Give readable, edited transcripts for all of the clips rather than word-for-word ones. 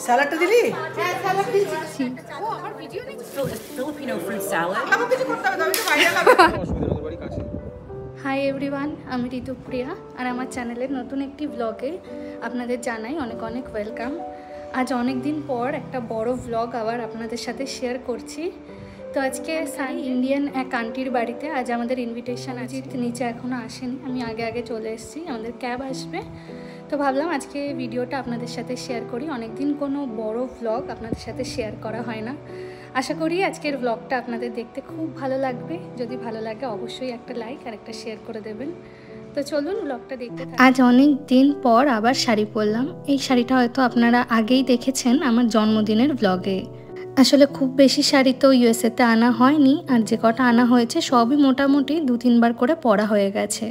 স্যালাডটা দিলি? হ্যাঁ স্যালাড দিয়েছি। ও আমার ভিডিও নিচ্ছে। Filipino fruit salad. আমাকে কিছু করতে হবে না, আমি তো বাইরে যাবো। হাই এভরিওয়ান, আমি ঋতুপ্রিয়া আর আমার চ্যানেলের নতুন একটি ব্লগে আপনাদের জানাই অনেক অনেক ওয়েলকাম। আজ অনেক দিন পর একটা বড় ব্লগ আবার আপনাদের সাথে শেয়ার করছি। তো আজকে সাই ইন্ডিয়ান এক আন্টির বাড়িতে আজ আমাদের ইনভিটেশন আছে, নিচে এখনও আসেনি, আমি আগে চলে এসেছি, আমাদের ক্যাব আসবে। তো ভাবলাম আজকে ভিডিওটা আপনাদের সাথে শেয়ার করি। অনেকদিন কোনো বড় ব্লগ আপনাদের সাথে শেয়ার করা হয় না। আশা করি আজকের ব্লগটা আপনাদের দেখতে খুব ভালো লাগবে। যদি ভালো লাগে অবশ্যই একটা লাইক আর একটা শেয়ার করে দেবেন। তো চলুন ব্লগটা দেখতে থাকুন। আজ অনেক দিন পর আবার শাড়ি পরলাম। এই শাড়িটা হয়তো আপনারা আগেই দেখেছেন আমার জন্মদিনের ব্লগে। আসলে খুব বেশি শাড়ি তো ইউএসএতে আনা হয়নি, আর যে কটা আনা হয়েছে সবই মোটামুটি 2-3 বার করে পরা হয়ে গেছে।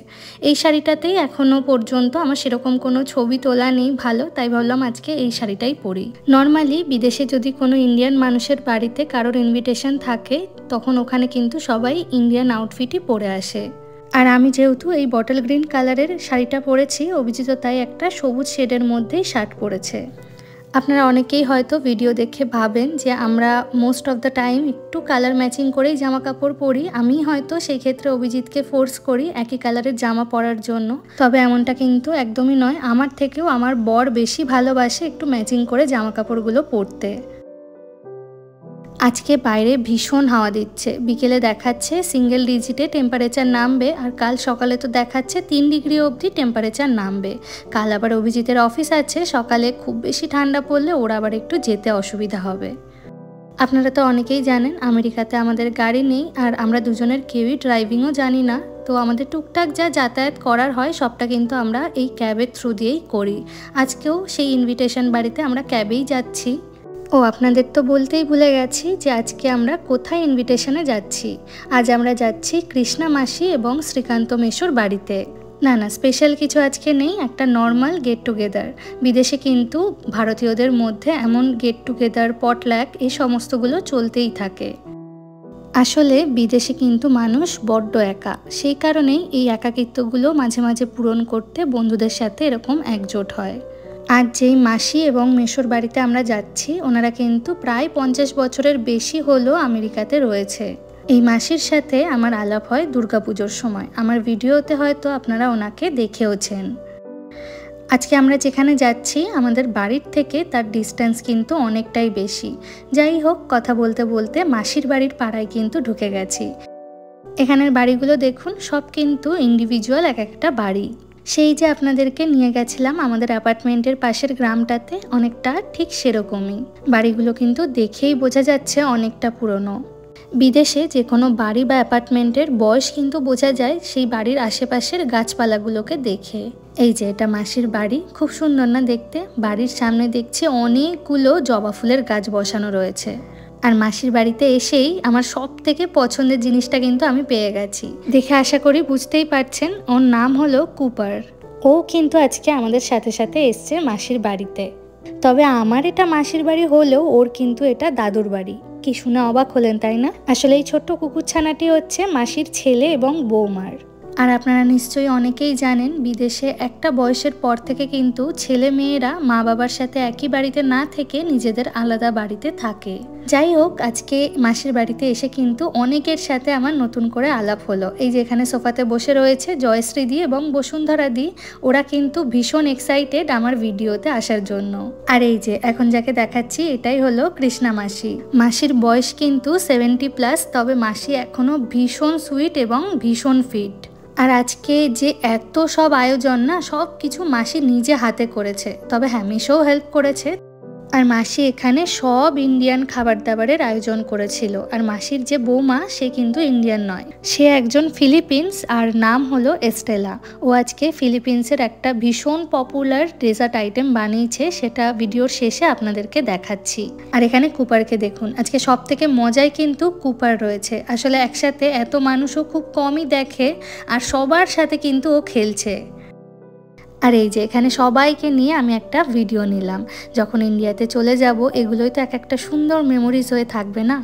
এই শাড়িটাতেই এখনও পর্যন্ত আমার সেরকম কোনো ছবি তোলা নেই ভালো, তাই ভাবলাম আজকে এই শাড়িটাই পরি। নর্মালি বিদেশে যদি কোনো ইন্ডিয়ান মানুষের বাড়িতে কারোর ইনভিটেশন থাকে তখন ওখানে কিন্তু সবাই ইন্ডিয়ান আউটফিটই পরে আসে। আর আমি যেহেতু এই বটল গ্রিন কালারের শাড়িটা পরেছি, অভিজিৎ তাই একটা সবুজ শেডের মধ্যেই শার্ট পরেছে। আপনারা অনেকেই হয়তো ভিডিও দেখে ভাবেন যে আমরা মোস্ট অফ দ্য টাইম একটু কালার ম্যাচিং করেই জামা কাপড় পরি। আমি হয়তো সেই ক্ষেত্রে অভিজিৎকে ফোর্স করি একই কালারের জামা পরার জন্য, তবে এমনটা কিন্তু একদমই নয়। আমার থেকেও আমার বর বেশি ভালোবাসে একটু ম্যাচিং করে জামা কাপড়গুলো পরতে। আজকে বাইরে ভীষণ হাওয়া দিচ্ছে, বিকেলে দেখাচ্ছে সিঙ্গেল ডিজিটে টেম্পারেচার নামবে, আর কাল সকালে তো দেখাচ্ছে 3 ডিগ্রি অবধি টেম্পারেচার নামবে। কাল আবার অভিজিতের অফিস আছে, সকালে খুব বেশি ঠান্ডা পড়লে ওর আবার একটু যেতে অসুবিধা হবে। আপনারা তো অনেকেই জানেন আমেরিকাতে আমাদের গাড়ি নেই, আর আমরা দুজনের কেউই ড্রাইভিংও জানি না। তো আমাদের টুকটাক যা যাতায়াত করার হয় সবটা কিন্তু আমরা এই ক্যাবের থ্রু দিয়েই করি। আজকেও সেই ইনভিটেশন বাড়িতে আমরা ক্যাবেই যাচ্ছি। ও আপনাদের তো বলতেই ভুলে গেছি যে আজকে আমরা কোথায় ইনভিটেশনে যাচ্ছি। আজ আমরা যাচ্ছি কৃষ্ণা মাসি এবং শ্রীকান্ত মেশোর বাড়িতে। না স্পেশাল কিছু আজকে নেই, একটা নর্মাল গেট টুগেদার। বিদেশে কিন্তু ভারতীয়দের মধ্যে এমন গেট টুগেদার, পটল্যাক এই সমস্তগুলো চলতেই থাকে। আসলে বিদেশে কিন্তু মানুষ বড্ড একা, সেই কারণেই এই একাকিত্বগুলো মাঝে মাঝে পূরণ করতে বন্ধুদের সাথে এরকম একজোট হয়। আজ যেই মাসি এবং মেশোর বাড়িতে আমরা যাচ্ছি ওনারা কিন্তু প্রায় 50 বছরের বেশি হলো আমেরিকাতে রয়েছে। এই মাসির সাথে আমার আলাপ হয় দুর্গাপুজোর সময়। আমার ভিডিওতে হয়তো আপনারা ওনাকে দেখেওছেন। আজকে আমরা যেখানে যাচ্ছি আমাদের বাড়ির থেকে তার ডিস্টেন্স কিন্তু অনেকটাই বেশি। যাই হোক, কথা বলতে বলতে মাসির বাড়ির পাড়ায় কিন্তু ঢুকে গেছি। এখানের বাড়িগুলো দেখুন, সব কিন্তু ইন্ডিভিজুয়াল এক একটা বাড়ি। সেই যে আপনাদেরকে নিয়ে গেছিলাম আমাদের অ্যাপার্টমেন্টের পাশের গ্রামটাতে, অনেকটা ঠিক সেরকমই। বাড়িগুলো কিন্তু দেখেই বোঝা যাচ্ছে অনেকটা পুরনো। বিদেশে যে কোনো বাড়ি বা অ্যাপার্টমেন্টের বয়স কিন্তু বোঝা যায় সেই বাড়ির আশেপাশের গাছপালাগুলোকে দেখে। এই যে এটা মাসির বাড়ি, খুব সুন্দর না দেখতে। বাড়ির সামনে দেখছি অনেকগুলো জবা ফুলের গাছ বসানো রয়েছে। আর মাসির বাড়িতে এসেই আমার সব থেকে পছন্দের জিনিসটা কিন্তু আমি পেয়ে গেছি। দেখে আশা করি বুঝতেই পারছেন, ওর নাম হলো কুপার। ও কিন্তু আজকে আমাদের সাথে সাথে এসছে মাসির বাড়িতে। তবে আমার এটা মাসির বাড়ি হলেও ওর কিন্তু এটা দাদুর বাড়ি। কি শুনে অবাক হলেন তাই না? আসলে এই ছোট্ট কুকুরছানাটি হচ্ছে মাসির ছেলে এবং বৌমার। আর আপনারা নিশ্চয়ই অনেকেই জানেন বিদেশে একটা বয়সের পর থেকে কিন্তু ছেলে মেয়েরা মা বাবার সাথে একই বাড়িতে না থেকে নিজেদের আলাদা বাড়িতে থাকে। যাই হোক, আজকে মাসির বাড়িতে এসে কিন্তু অনেকের সাথে আমার নতুন করে আলাপ হলো। এই যে এখানে সোফাতে বসে রয়েছে জয়শ্রী দি এবং বসুন্ধরা দি, ওরা কিন্তু ভীষণ এক্সাইটেড আমার ভিডিওতে আসার জন্য। আর এই যে এখন যাকে দেখাচ্ছি এটাই হলো কৃষ্ণা মাসি। মাসির বয়স কিন্তু 70+, তবে মাসি এখনো ভীষণ সুইট এবং ভীষণ ফিট। আর আজকে যে এত সব আয়োজন না, সব কিছু মাসি নিজে হাতে করেছে। তবে হ্যাঁ, মেশোও হেল্প করেছে। আর মাসি এখানে সব ইন্ডিয়ান খাবার দাবারের আয়োজন করেছিল। আর মাসির যে বৌমা সে কিন্তু ইন্ডিয়ান নয়, সে একজন ফিলিপিন্স, আর নাম হলো এস্টেলা। ও আজকে ফিলিপিন্সের একটা ভীষণ পপুলার ডেজার্ট আইটেম বানিয়েছে, সেটা ভিডিওর শেষে আপনাদেরকে দেখাচ্ছি। আর এখানে কুপারকে দেখুন, আজকে সব থেকে মজাই কিন্তু কুপার রয়েছে। আসলে একসাথে এত মানুষও খুব কমই দেখে, আর সবার সাথে কিন্তু ও খেলছে। আর এই যে এখানে সবাইকে নিয়ে আমি একটা ভিডিও নিলাম। যখন ইন্ডিয়াতে চলে যাব এগুলোই তো এক একটা সুন্দর মেমোরিজ হয়ে থাকবে না।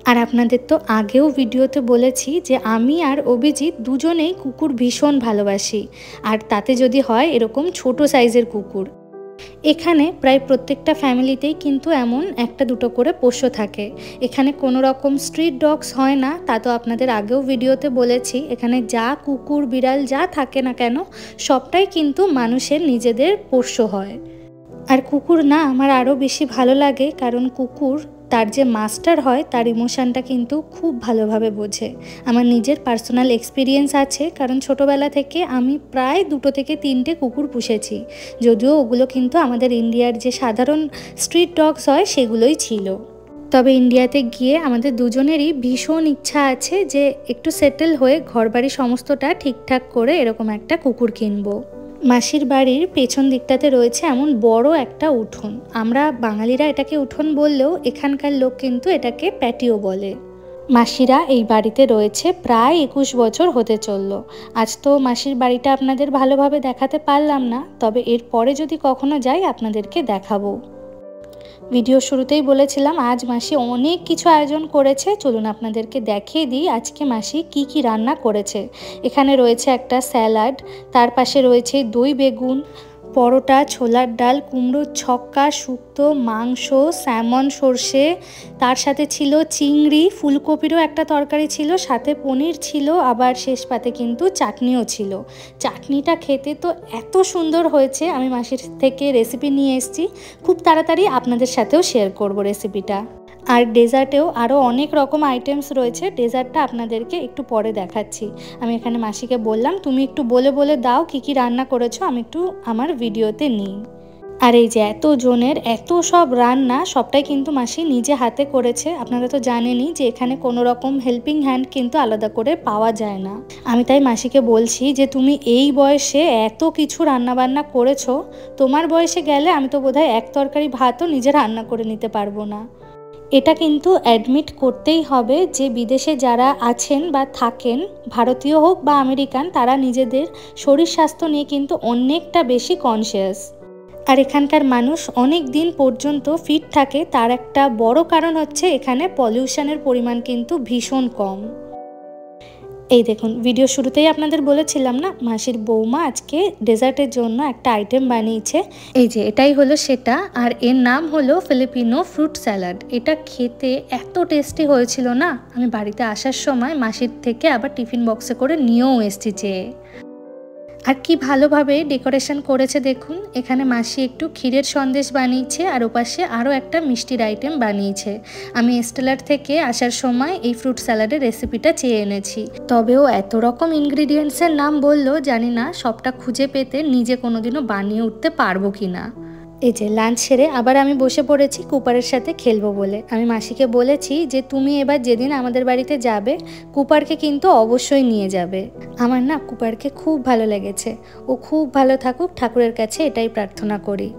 আর আপনাদের তো আগেও ভিডিওতে বলেছি যে আমি আর অভিজিৎ দুজনেই কুকুর ভীষণ ভালোবাসি। আর তাতে যদি হয় এরকম ছোট সাইজের কুকুর। এখানে প্রায় প্রত্যেকটা ফ্যামিলিতেই কিন্তু এমন একটা দুটো করে পোষ্য থাকে। এখানে কোনো রকম স্ট্রিট ডগস হয় না, তা তো আপনাদের আগেও ভিডিওতে বলেছি। এখানে যা কুকুর বিড়াল যা থাকে না কেন সবটাই কিন্তু মানুষের নিজেদের পোষ্য হয়। আর কুকুর না আমার আরও বেশি ভালো লাগে, কারণ কুকুর তার যে মাস্টার হয় তার ইমোশানটা কিন্তু খুব ভালোভাবে বোঝে। আমার নিজের পার্সোনাল এক্সপিরিয়েন্স আছে, কারণ ছোটোবেলা থেকে আমি প্রায় 2 থেকে 3টে কুকুর পুষেছি, যদিও ওগুলো কিন্তু আমাদের ইন্ডিয়ার যে সাধারণ স্ট্রিট ডগস হয় সেগুলোই ছিল। তবে ইন্ডিয়াতে গিয়ে আমাদের দুজনেরই ভীষণ ইচ্ছা আছে যে একটু সেটেল হয়ে ঘরবাড়ি সমস্তটা ঠিকঠাক করে এরকম একটা কুকুর কিনবো। মাসির বাড়ির পেছন দিকটাতে রয়েছে এমন বড় একটা উঠোন। আমরা বাঙালিরা এটাকে উঠোন বললেও এখানকার লোক কিন্তু এটাকে প্যাটিও বলে। মাসিরা এই বাড়িতে রয়েছে প্রায় 21 বছর হতে চলল। আজ তো মাসির বাড়িটা আপনাদের ভালোভাবে দেখাতে পারলাম না, তবে এর পরে যদি কখনো যাই আপনাদেরকে দেখাবো। ভিডিও শুরুতেই বলেছিলাম আজ মাসি অনেক কিছু আয়োজন করেছে, চলুন আপনাদেরকে দেখিয়ে দিই আজকে মাসি কি কি রান্না করেছে। এখানে রয়েছে একটা স্যালাড, তার পাশে রয়েছে দই বেগুন, পরোটা, ছোলার ডাল, কুমড়োর ছক্কা, শুক্তো, মাংস, স্যামন সর্ষে, তার সাথে ছিল চিংড়ি, ফুলকপিরও একটা তরকারি ছিল, সাথে পনির ছিল, আবার শেষ পাতে কিন্তু চাটনিও ছিল। চাটনিটা খেতে তো এত সুন্দর হয়েছে, আমি মাসির থেকে রেসিপি নিয়ে এসেছি, খুব তাড়াতাড়ি আপনাদের সাথেও শেয়ার করব রেসিপিটা। আর ডেজার্টেও আরও অনেক রকম আইটেমস রয়েছে, ডেজার্টটা আপনাদেরকে একটু পরে দেখাচ্ছি। আমি এখানে মাসিকে বললাম তুমি একটু বলে বলে দাও কি কি রান্না করেছো, আমি একটু আমার ভিডিওতে নিই। আর এই যে এত জনের এত সব রান্না সবটাই কিন্তু মাসি নিজে হাতে করেছে। আপনারা তো জানেনই যে এখানে কোনো রকম হেল্পিং হ্যান্ড কিন্তু আলাদা করে পাওয়া যায় না। আমি তাই মাসিকে বলছি যে তুমি এই বয়সে এত কিছু রান্নাবান্না করেছো, তোমার বয়সে গেলে আমি তো বোধহয় এক তরকারি ভাতও নিজে রান্না করে নিতে পারবো না। এটা কিন্তু অ্যাডমিট করতেই হবে যে বিদেশে যারা আছেন বা থাকেন, ভারতীয় হোক বা আমেরিকান, তারা নিজেদের শরীর স্বাস্থ্য নিয়ে কিন্তু অনেকটা বেশি কনসিয়াস। আর এখানকার মানুষ অনেক দিন পর্যন্ত ফিট থাকে, তার একটা বড় কারণ হচ্ছে এখানে পলিউশনের পরিমাণ কিন্তু ভীষণ কম। এই দেখুন, ভিডিও শুরুতেই আপনাদের বলেছিলাম না মাসির বৌমা আজকে ডেজার্টের জন্য একটা আইটেম বানিয়েছে। এই যে এটাই হলো সেটা, আর এর নাম হলো ফিলিপিনো ফ্রুট স্যালাড। এটা খেতে এত টেস্টি হয়েছিল না, আমি বাড়িতে আসার সময় মাসির থেকে আবার টিফিন বক্সে করে নিয়েও এসেছি চেয়ে। আর কি ভালোভাবে ডেকোরেশন করেছে দেখুন। এখানে মাসি একটু ক্ষীরের সন্দেশ বানিয়েছে, আর ওপাশে আরও একটা মিষ্টির আইটেম বানিয়েছে। আমি এস্টেলার থেকে আসার সময় এই ফ্রুট স্যালাডের রেসিপিটা চেয়ে এনেছি, তবেও এত রকম ইনগ্রিডিয়েন্টসের নাম বললো, জানি না সবটা খুঁজে পেতে নিজে কোনোদিনও বানিয়ে উঠতে পারবো কি না। এই যে লাঞ্চ সেরে আবার আমি বসে পড়েছি কুপারের সাথে খেলবো বলে। আমি মাসিকে বলেছি যে তুমি এবার যেদিন আমাদের বাড়িতে যাবে কুপারকে কিন্তু অবশ্যই নিয়ে যাবে। আমার না কুপারকে খুব ভালো লেগেছে, ও খুব ভালো থাকুক, ঠাকুরের কাছে এটাই প্রার্থনা করি।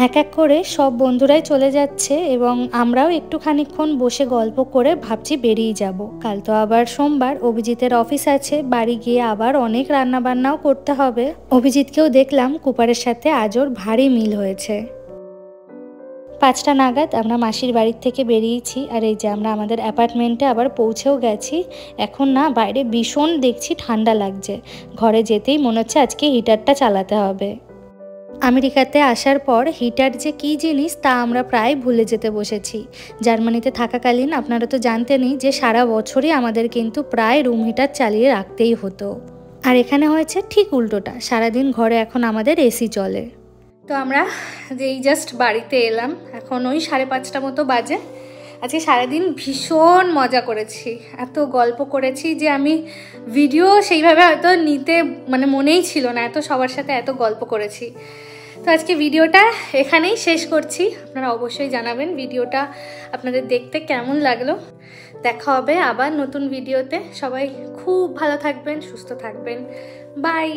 এক এক করে সব বন্ধুরাই চলে যাচ্ছে এবং আমরাও একটু খানিকক্ষণ বসে গল্প করে ভাবছি বেরিয়ে যাব। কাল তো আবার সোমবার, অভিজিতের অফিস আছে, বাড়ি গিয়ে আবার অনেক রান্নাবান্নাও করতে হবে। অভিজিৎকেও দেখলাম কুপারের সাথে আজ ওর ভারী মিল হয়েছে। 5টা নাগাদ আমরা মাসির বাড়ির থেকে বেরিয়েছি, আর এই যে আমরা আমাদের অ্যাপার্টমেন্টে আবার পৌঁছেও গেছি। এখন না বাইরে ভীষণ দেখছি ঠান্ডা লাগছে, ঘরে যেতেই মনে হচ্ছে আজকে হিটারটা চালাতে হবে। আমেরিকাতে আসার পর হিটার যে কী জিনিস তা আমরা প্রায় ভুলে যেতে বসেছি। জার্মানিতে থাকাকালীন আপনারা তো জানতেনই যে সারা বছরই আমাদের কিন্তু প্রায় রুম হিটার চালিয়ে রাখতেই হতো। আর এখানে হয়েছে ঠিক উল্টোটা, সারাদিন ঘরে এখন আমাদের এসি চলে। তো আমরা যেই জাস্ট বাড়িতে এলাম, এখন ওই 5:30 মতো বাজে। আজকে সারাদিন ভীষণ মজা করেছি, এত গল্প করেছি যে আমি ভিডিও সেইভাবে হয়তো নিতে মনেই ছিল না, এত সবার সাথে এত গল্প করেছি। তো আজকে ভিডিওটা এখানেই শেষ করছি। আপনারা অবশ্যই জানাবেন ভিডিওটা আপনাদের দেখতে কেমন লাগলো। দেখা হবে আবার নতুন ভিডিওতে। সবাই খুব ভালো থাকবেন, সুস্থ থাকবেন। বাই।